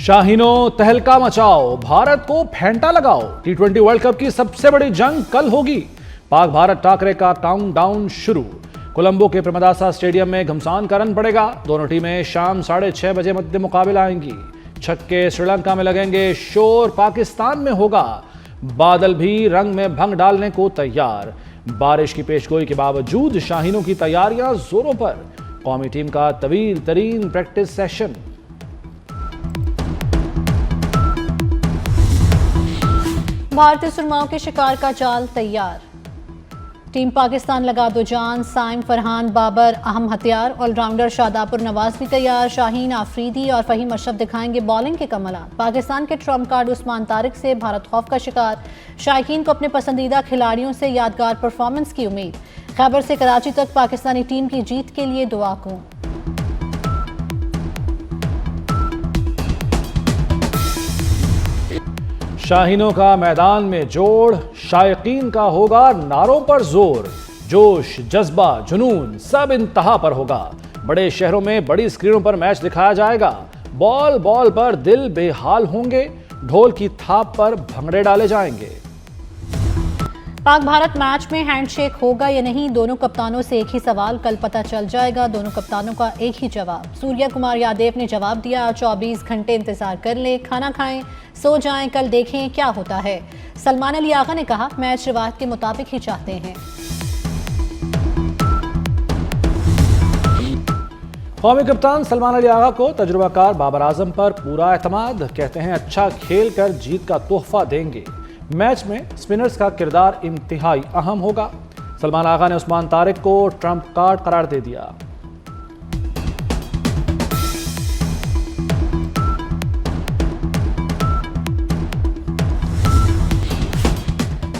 शाहीनों तहलका मचाओ, भारत को फेंटा लगाओ। टी20 वर्ल्ड कप की सबसे बड़ी जंग कल होगी। पाक भारत टाकरे का काउंटडाउन शुरू। कोलंबो के प्रेमदासा स्टेडियम में घमसान का रन पड़ेगा। दोनों टीमें शाम 6:30 बजे मध्य मुकाबला आएंगी। छक्के श्रीलंका में लगेंगे, शोर पाकिस्तान में होगा। बादल भी रंग में भंग डालने को तैयार। बारिश की पेशगोई के बावजूद शाहीनों की तैयारियां जोरों पर। कौमी टीम का तवील तरीन प्रैक्टिस सेशन। भारतीय सुरमाओं के शिकार का जाल तैयार। टीम पाकिस्तान लगा दो जान, साइम, फरहान, बाबर अहम हथियार। ऑलराउंडर शादापुर नवाज भी तैयार। शाहीन, आफरीदी और फहीम अशरफ दिखाएंगे बॉलिंग के कमालात। पाकिस्तान के ट्रम्प कार्ड उस्मान तारिक से भारत खौफ का शिकार। शायकीन को अपने पसंदीदा खिलाड़ियों से यादगार परफॉर्मेंस की उम्मीद। खैबर से कराची तक पाकिस्तानी टीम की जीत के लिए दुआ को। शाहीनों का मैदान में जोड़, शायकीन का होगा नारों पर जोर। जोश, जज्बा, जुनून सब इंतहा पर होगा। बड़े शहरों में बड़ी स्क्रीनों पर मैच दिखाया जाएगा। बॉल बॉल पर दिल बेहाल होंगे। ढोल की थाप पर भंगड़े डाले जाएंगे। पाक भारत मैच में हैंडशेक होगा या नहीं, दोनों कप्तानों से एक ही सवाल। कल पता चल जाएगा। दोनों कप्तानों का एक ही जवाब। सूर्या कुमार यादव ने जवाब दिया, 24 घंटे इंतजार कर ले, खाना खाएं, सो जाएं, कल देखें क्या होता है। सलमान अली आगा ने कहा, मैच रिवायत के मुताबिक ही चाहते हैं। कौमी कप्तान सलमान अली आगा को तजुर्बाकार बाबर आजम पर पूरा एतमाद। कहते हैं अच्छा खेल कर जीत का तोहफा देंगे। मैच में स्पिनर्स का किरदार इंतहाई अहम होगा। सलमान आगा ने उस्मान तारिक को ट्रम्प कार्ड करार दे दिया।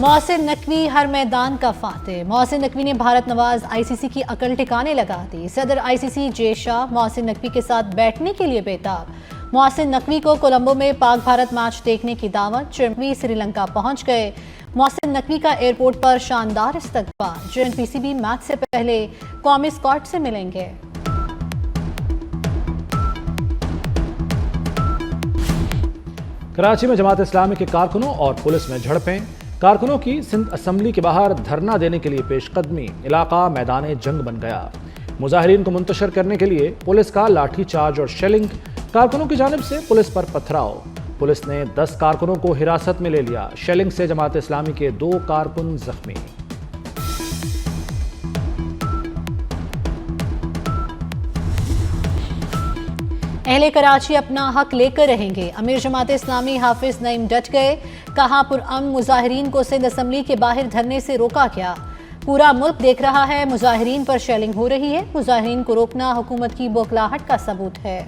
मोहसिन नकवी हर मैदान का फातेह। मोहसिन नकवी ने भारत नवाज आईसीसी की अकल ठिकाने लगा दी। सदर आईसीसी जे शाह मोहसिन नकवी के साथ बैठने के लिए बेताब। मोहसिन नकवी को कोलंबो में पाक भारत मैच देखने की दावत। चिरंजीवी श्रीलंका पहुंच गए। मोहसिन नकवी का एयरपोर्ट पर शानदार इस्तकबाल। जेएनपीसीबी मैच से पहले कौमी स्क्वाड से मिलेंगे। कराची में जमात इस्लामी के कारकुनों और पुलिस में झड़पें। कारकुनों की सिंध असेंबली के बाहर धरना देने के लिए पेशकदमी। इलाका मैदान जंग बन गया। मुजाहिरीन को मुंतशर करने के लिए पुलिस का लाठीचार्ज और शेलिंग। कारकुनों की जानिब से पुलिस पर पथराव। पुलिस ने 10 कारकुनों को हिरासत में ले लिया। शेलिंग से जमात इस्लामी के 2 कारकुन जख्मी। अहले कराची अपना हक लेकर रहेंगे। अमीर जमात इस्लामी हाफिज नईम डट गए। कहा, पुरअमन मुजाहिरीन को सिंध असेंबली के बाहर धरने से रोका गया। पूरा मुल्क देख रहा है, मुजाहिरीन पर शेलिंग हो रही है। मुजाहिरीन को रोकना हुकूमत की बौखलाहट का सबूत है।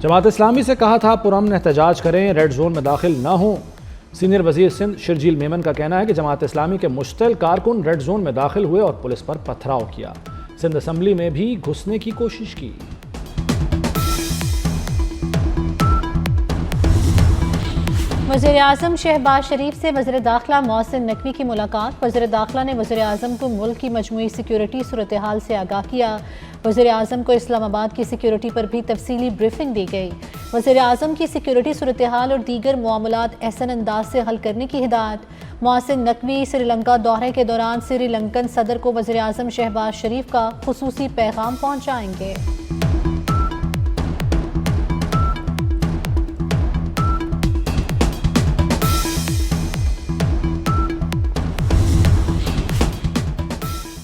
जमात इस्लामी से कहा था पुरअमन एहतजाज करें, रेड जोन में दाखिल न हों। सीनियर वजीर सिंध शर्जील मेमन का कहना है कि जमात इस्लामी के मुश्तल कारकुन रेड जोन में दाखिल हुए और पुलिस पर पथराव किया। सिंध असेंबली में भी घुसने की कोशिश की। वज़ीर आज़म शहबाज शरीफ से वज़ीर दाखिला मोहसिन नकवी की मुलाकात। वज़ीर दाखिला ने वज़ीर आज़म को मुल्क की मजमूई सिक्योरिटी सूरत हाल से आगाह किया। वज़ीर आज़म को इस्लामाबाद की सिक्योरिटी पर भी तफसीली ब्रीफिंग दी गई। वज़ीर आज़म की सिक्योरिटी सूरत हाल और दीगर मामलात एहसन अंदाज से हल करने की हिदायत। मोहसिन नकवी श्रीलंका दौरे के दौरान श्रीलंकन सदर को वज़ीर आज़म शहबाज शरीफ का खुसूसी पैगाम पहुँचाएंगे।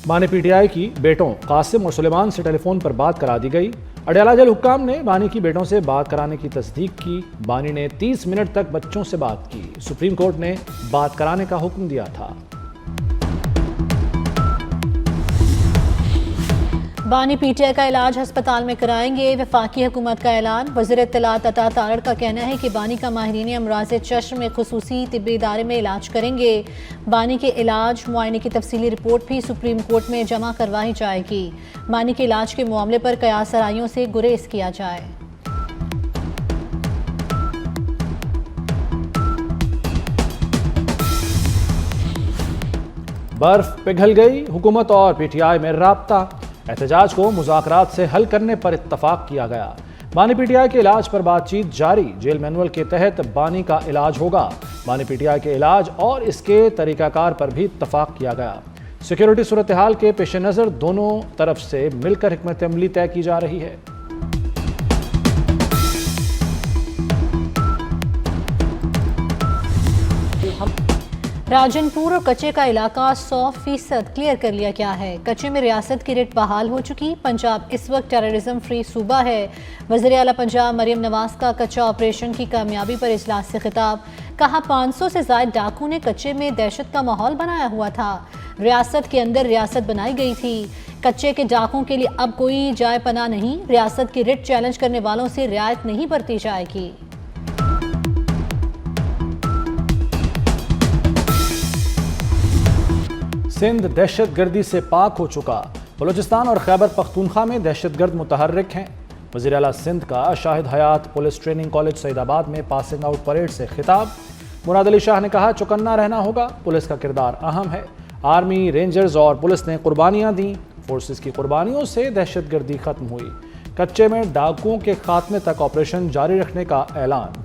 बानी पीटीआई की बेटों कासिम और सुलेमान से टेलीफोन पर बात करा दी गई। अडयाला जेल हुक्काम ने बानी की बेटों से बात कराने की तस्दीक की। बानी ने 30 मिनट तक बच्चों से बात की। सुप्रीम कोर्ट ने बात कराने का हुक्म दिया था। बानी पीटीआई का इलाज अस्पताल में कराएंगे। वफाकी हुकूमत का ऐलान। वज़ीर इत्तलात अता तारड़ का कहना है कि बानी का माहिरीन अमराज़ चश्म में खुसूसी तिब्बी इदारे में इलाज करेंगे। बानी के इलाज मुआयने की तफसीली रिपोर्ट भी सुप्रीम कोर्ट में जमा करवाई जाएगी। बानी के इलाज के मामले पर कयास सराइयों से गुरेज किया जाए। बर्फ पिघल गई, हुकूमत और पीटीआई में राब्ता। एहतजाज को मुज़ाकरात से हल करने पर इत्तफाक किया गया। बानी पीटीआई के इलाज पर बातचीत जारी। जेल मैनुअल के तहत बानी का इलाज होगा। बानी पीटीआई के इलाज और इसके तरीकाकार पर भी इत्तफाक किया गया। सिक्योरिटी सूरत हाल के पेश नज़र दोनों तरफ से मिलकर हिकमत अमली तय की जा रही है। राजनपुर और कच्चे का इलाका 100% क्लियर कर लिया गया है। कच्चे में रियासत की रिट बहाल हो चुकी। पंजाब इस वक्त टेररिज्म फ्री सूबा है। वज़ीर आला पंजाब मरियम नवाज का कच्चा ऑपरेशन की कामयाबी पर इजलास से खिताब। कहा 500 से ज़ायद डाकू ने कच्चे में दहशत का माहौल बनाया हुआ था। रियासत के अंदर रियासत बनाई गई थी। कच्चे के डाकुओं के लिए अब कोई जाए पना नहीं। रियासत की रिट चैलेंज करने वालों से रियायत नहीं बरती जाएगी। सिंध दहशतगर्दी से पाक हो चुका। बलूचिस्तान और खैबर पख्तूनख्वा में दहशतगर्द मुतहर्रिक हैं। वज़ीर आला सिंध का शाहिद हयात पुलिस ट्रेनिंग कॉलेज सईदाबाद में पासिंग आउट परेड से खिताब। मुराद अली शाह ने कहा चौकन्ना रहना होगा, पुलिस का किरदार अहम है। आर्मी, रेंजर्स और पुलिस ने कुर्बानियां दी। फोर्सेस की कुर्बानियों से दहशतगर्दी खत्म हुई। कच्चे में डाकुओं के खात्मे तक ऑपरेशन जारी रखने का ऐलान।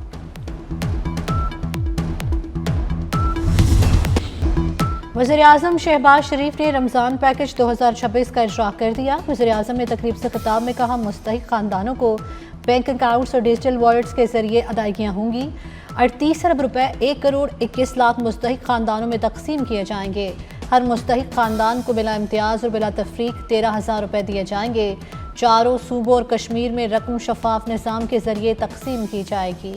वज़ीर-ए-आज़म शहबाज शरीफ ने रमज़ान पैकेज 2026 का इजरा कर दिया। वज़ीर-ए-आज़म ने तकरीब से खिताब में कहा मुस्तहिक खानदानों को बैंक अकाउंट्स और डिजिटल वॉलेट्स के जरिए अदायगियाँ होंगी। 38 अरब रुपए 1 करोड़ 21 लाख मुस्तहिक खानदानों में तकसीम किए जाएंगे। हर मुस्तहिक खानदान को बिला इम्तियाज़ और बिला तफरीक 13,000 रुपए दिए जाएंगे। चारों सूबों और कश्मीर में रकम शफाफ निज़ाम के जरिए तकसीम की जाएगी।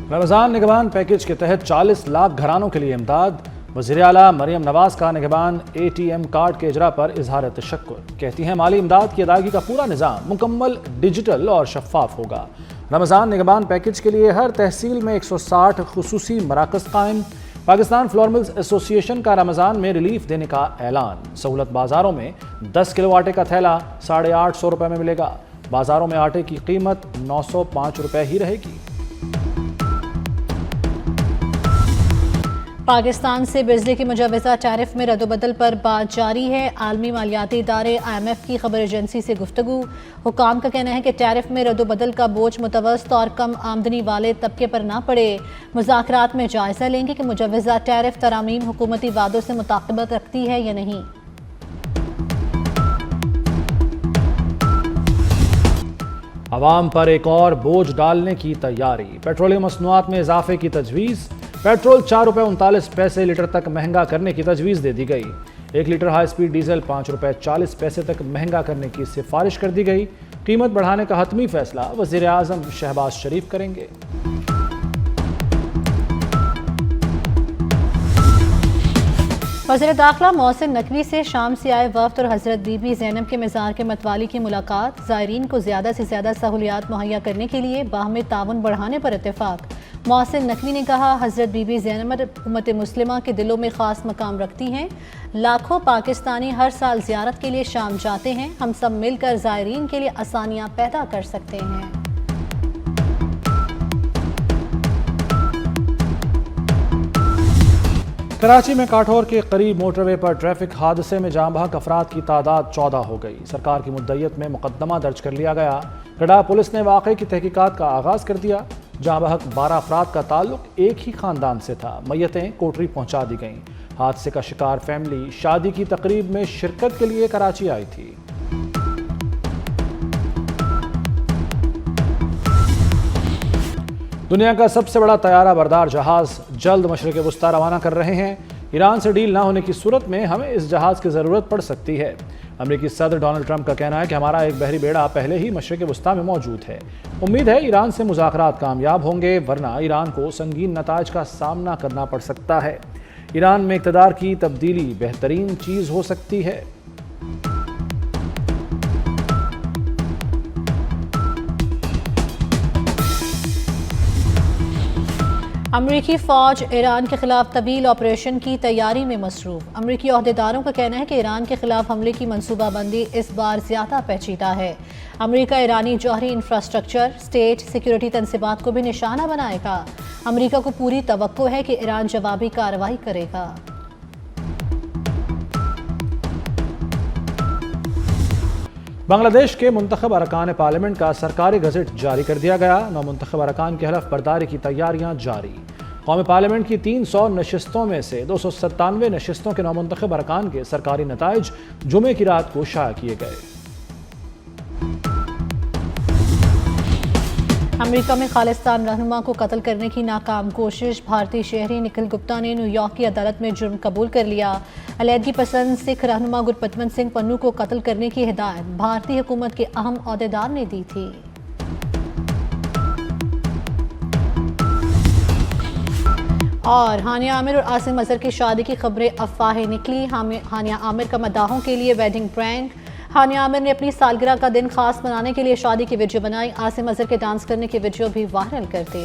रमज़ान निगहबान पैकेज के तहत 40 लाख घरानों के लिए इमदाद। वज़ीर आला मरियम नवाज का निगहबान ATM कार्ड के इजरा पर इजहार तशक्कुर। कहती हैं माली इमदाद की अदायगी का पूरा निज़ाम मुकम्मल डिजिटल और शफाफ होगा। रमज़ान निगहबान पैकेज के लिए हर तहसील में 160 खुसूसी मराकज़ कायम। पाकिस्तान फ्लोर मिल्स एसोसिएशन का रमज़ान में रिलीफ देने का ऐलान। सहूलत बाज़ारों में 10 किलो आटे का थैला 850 रुपये में मिलेगा। बाज़ारों में आटे की कीमत 905 रुपये ही रहेगी। पाकिस्तान से बिजली की मुजवज़ा टैरिफ में रद्दबदल पर बात जारी है। आलमी मालियाती इदारे IMF की खबर एजेंसी से गुफ्तगू। हुकाम का कहना है कि टैरिफ में रद्दबदल का बोझ मुतवस्सित और कम आमदनी वाले तबके पर ना पड़े। मुज़ाकरात में जायज़ा लेंगे कि मुजवज़ा टैरिफ तरामीम हुकूमती वादों से मुताबिकत रखती है या नहीं। अवाम पर एक और बोझ डालने की तैयारी। पेट्रोलियम मसनूआत में इजाफे की तजवीज़। पेट्रोल 4 रुपये 39 पैसे लीटर तक महंगा करने की तजवीज़ दे दी गई। 1 लीटर हाई स्पीड डीजल 5 रुपये 40 पैसे तक महंगा करने की सिफारिश कर दी गई। कीमत बढ़ाने का हतमी फैसला वज़ीर आज़म शहबाज शरीफ करेंगे। वज़ीर दाखिला मोहसिन नकवी से शाम से आए वफ़द और हज़रत बीबी ज़ैनब के मज़ार के मतवाली की मुलाकात। ज़ायरीन को ज़्यादा से ज़्यादा सहूलियात मुहैया करने के लिए बाहमी ताउन बढ़ाने पर इत्तेफाक। मोहसिन नकवी ने कहा हज़रत बीबी ज़ैनब उम्मत मुस्लिमा के दिलों में ख़ास मकाम रखती हैं। लाखों पाकिस्तानी हर साल ज़ियारत के लिए शाम जाते हैं। हम सब मिलकर ज़ायरीन के लिए आसानियाँ पैदा कर सकते हैं। कराची में काठौर के करीब मोटरवे पर ट्रैफिक हादसे में जाँ बहक अफराद की तादाद 14 हो गई। सरकार की मुद्दत में मुकदमा दर्ज कर लिया गया। गडा पुलिस ने वाक़े की तहकीकात का आगाज़ कर दिया। जाँ बहक 12 अफराद का ताल्लुक एक ही खानदान से था। मैयतें कोटरी पहुँचा दी गईं। हादसे का शिकार फैमिली शादी की तकरीब में शिरकत के लिए कराची आई थी। दुनिया का सबसे बड़ा तैयारा बरदार जहाज जल्द मशरिक़ वुस्ता रवाना कर रहे हैं। ईरान से डील ना होने की सूरत में हमें इस जहाज़ की ज़रूरत पड़ सकती है। अमेरिकी सदर डोनाल्ड ट्रंप का कहना है कि हमारा एक बहरी बेड़ा पहले ही मशरिक़ वुस्ता में मौजूद है। उम्मीद है ईरान से मुज़ाकरात कामयाब होंगे, वरना ईरान को संगीन नताइज का सामना करना पड़ सकता है। ईरान में इक़्तिदार की तब्दीली बेहतरीन चीज़ हो सकती है। अमरीकी फ़ौज ईरान के खिलाफ तवील ऑपरेशन की तैयारी में मसरूफ़। अमरीकी अहदेदारों का कहना है कि ईरान के खिलाफ हमले की मनसूबाबंदी इस बार ज़्यादा पेचीदा है। अमरीका ईरानी जौहरी इंफ्रास्ट्रक्चर, स्टेट सिक्योरिटी तनसीबात को भी निशाना बनाएगा। अमेरिका को पूरी तवक्को है कि ईरान जवाबी कार्रवाई करेगा। बांग्लादेश के मुंतखब अरकान पार्लियामेंट का सरकारी गजट जारी कर दिया गया। नौमुंतखब अरकान की हलफ बर्दारी की तैयारियां जारी। कौमी पार्लियामेंट की 300 नशिस्तों में से 297 नशिस्तों के नौमुंतखब अरकान के सरकारी नताइज जुमे की रात को शाया किए गए। अमेरिका में खालिस्तान रहनुमा को कत्ल करने की नाकाम कोशिश। भारतीय शहरी निखिल गुप्ता ने न्यूयॉर्क की अदालत में जुर्म कबूल कर लिया। अलैदगी पसंद सिख रहनुमा गुरपतवंत सिंह पन्नू को कत्ल करने की हिदायत भारतीय हुकूमत के अहम ओहदेदार ने दी थी। और हानिया आमिर और आसिम अजहर की शादी की खबरें अफवाहें निकली। हानिया आमिर का मद्दाहों के लिए वेडिंग प्रैंक। हानिया आमिर ने अपनी सालगिरह का दिन खास मनाने के लिए शादी की वीडियो बनाई। आसिम अजहर के डांस करने की वीडियो भी वायरल कर दी।